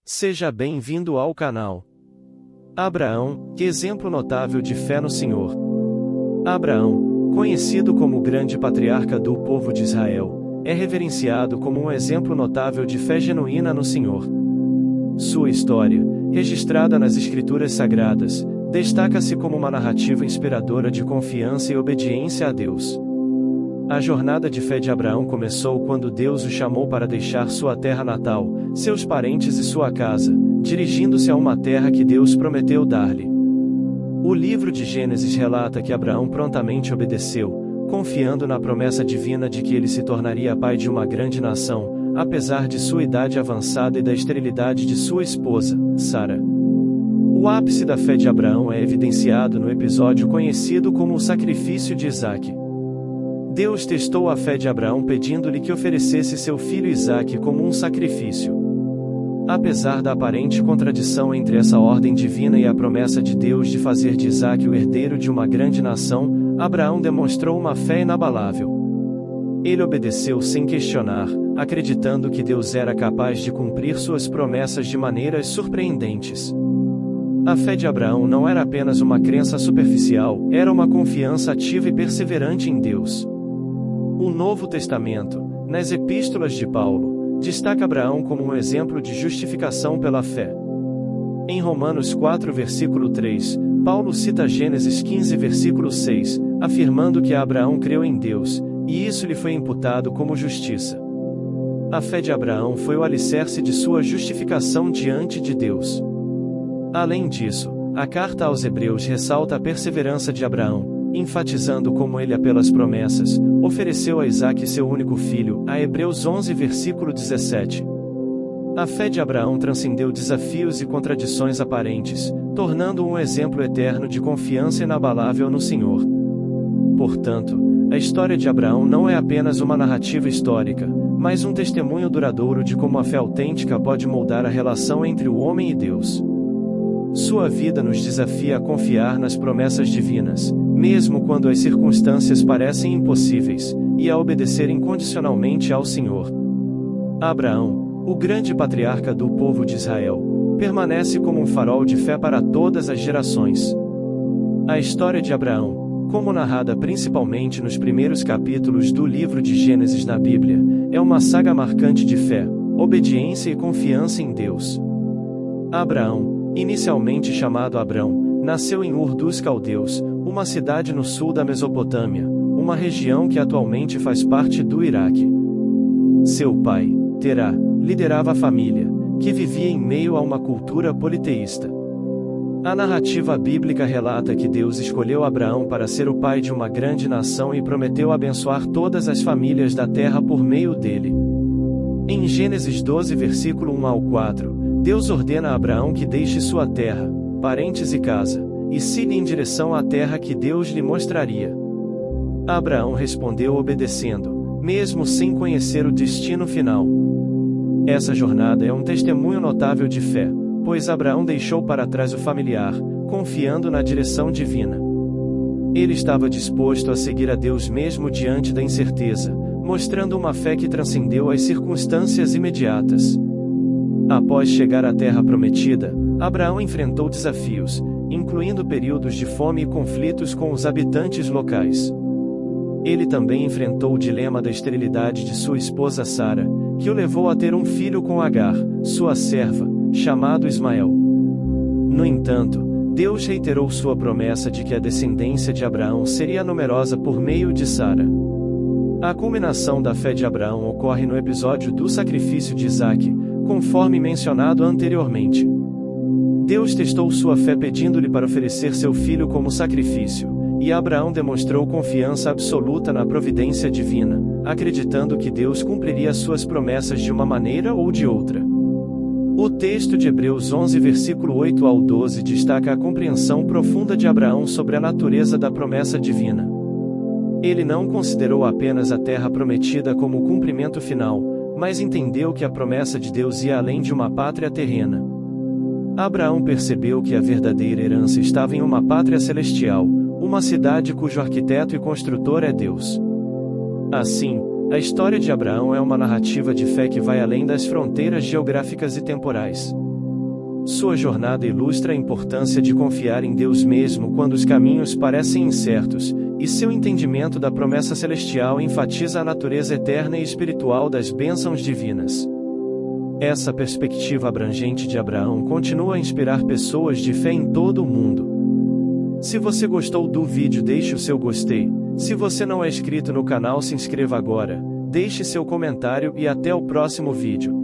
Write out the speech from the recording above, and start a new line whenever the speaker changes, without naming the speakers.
Seja bem-vindo ao canal. Abraão, que exemplo notável de fé no Senhor. Abraão, conhecido como o grande patriarca do povo de Israel, é reverenciado como um exemplo notável de fé genuína no Senhor. Sua história, registrada nas Escrituras Sagradas, destaca-se como uma narrativa inspiradora de confiança e obediência a Deus. A jornada de fé de Abraão começou quando Deus o chamou para deixar sua terra natal, seus parentes e sua casa, dirigindo-se a uma terra que Deus prometeu dar-lhe. O livro de Gênesis relata que Abraão prontamente obedeceu, confiando na promessa divina de que ele se tornaria pai de uma grande nação, apesar de sua idade avançada e da esterilidade de sua esposa, Sara. O ápice da fé de Abraão é evidenciado no episódio conhecido como o sacrifício de Isaque. Deus testou a fé de Abraão pedindo-lhe que oferecesse seu filho Isaque como um sacrifício. Apesar da aparente contradição entre essa ordem divina e a promessa de Deus de fazer de Isaque o herdeiro de uma grande nação, Abraão demonstrou uma fé inabalável. Ele obedeceu sem questionar, acreditando que Deus era capaz de cumprir suas promessas de maneiras surpreendentes. A fé de Abraão não era apenas uma crença superficial, era uma confiança ativa e perseverante em Deus. O Novo Testamento, nas epístolas de Paulo, destaca Abraão como um exemplo de justificação pela fé. Em Romanos 4 versículo 3, Paulo cita Gênesis 15 versículo 6, afirmando que Abraão creu em Deus, e isso lhe foi imputado como justiça. A fé de Abraão foi o alicerce de sua justificação diante de Deus. Além disso, a carta aos Hebreus ressalta a perseverança de Abraão, enfatizando como ele, pelas promessas, ofereceu a Isaque seu único filho, a Hebreus 11 versículo 17. A fé de Abraão transcendeu desafios e contradições aparentes, tornando-o um exemplo eterno de confiança inabalável no Senhor. Portanto, a história de Abraão não é apenas uma narrativa histórica, mas um testemunho duradouro de como a fé autêntica pode moldar a relação entre o homem e Deus. Sua vida nos desafia a confiar nas promessas divinas, mesmo quando as circunstâncias parecem impossíveis, e a obedecer incondicionalmente ao Senhor. Abraão, o grande patriarca do povo de Israel, permanece como um farol de fé para todas as gerações. A história de Abraão, como narrada principalmente nos primeiros capítulos do livro de Gênesis na Bíblia, é uma saga marcante de fé, obediência e confiança em Deus. Abraão, inicialmente chamado Abrão, nasceu em Ur dos Caldeus, uma cidade no sul da Mesopotâmia, uma região que atualmente faz parte do Iraque. Seu pai, Terá, liderava a família, que vivia em meio a uma cultura politeísta. A narrativa bíblica relata que Deus escolheu Abraão para ser o pai de uma grande nação e prometeu abençoar todas as famílias da terra por meio dele. Em Gênesis 12 versículo 1 ao 4, Deus ordena a Abraão que deixe sua terra, parentes e casa, e siga em direção à terra que Deus lhe mostraria. Abraão respondeu obedecendo, mesmo sem conhecer o destino final. Essa jornada é um testemunho notável de fé, pois Abraão deixou para trás o familiar, confiando na direção divina. Ele estava disposto a seguir a Deus mesmo diante da incerteza, mostrando uma fé que transcendeu as circunstâncias imediatas. Após chegar à terra prometida, Abraão enfrentou desafios, incluindo períodos de fome e conflitos com os habitantes locais. Ele também enfrentou o dilema da esterilidade de sua esposa Sara, que o levou a ter um filho com Agar, sua serva, chamado Ismael. No entanto, Deus reiterou sua promessa de que a descendência de Abraão seria numerosa por meio de Sara. A culminação da fé de Abraão ocorre no episódio do sacrifício de Isaque, conforme mencionado anteriormente. Deus testou sua fé pedindo-lhe para oferecer seu filho como sacrifício, e Abraão demonstrou confiança absoluta na providência divina, acreditando que Deus cumpriria suas promessas de uma maneira ou de outra. O texto de Hebreus 11 versículo 8 ao 12 destaca a compreensão profunda de Abraão sobre a natureza da promessa divina. Ele não considerou apenas a terra prometida como o cumprimento final, mas entendeu que a promessa de Deus ia além de uma pátria terrena. Abraão percebeu que a verdadeira herança estava em uma pátria celestial, uma cidade cujo arquiteto e construtor é Deus. Assim, a história de Abraão é uma narrativa de fé que vai além das fronteiras geográficas e temporais. Sua jornada ilustra a importância de confiar em Deus mesmo quando os caminhos parecem incertos, e seu entendimento da promessa celestial enfatiza a natureza eterna e espiritual das bênçãos divinas. Essa perspectiva abrangente de Abraão continua a inspirar pessoas de fé em todo o mundo. Se você gostou do vídeo, deixe o seu gostei. Se você não é inscrito no canal, se inscreva agora, deixe seu comentário e até o próximo vídeo.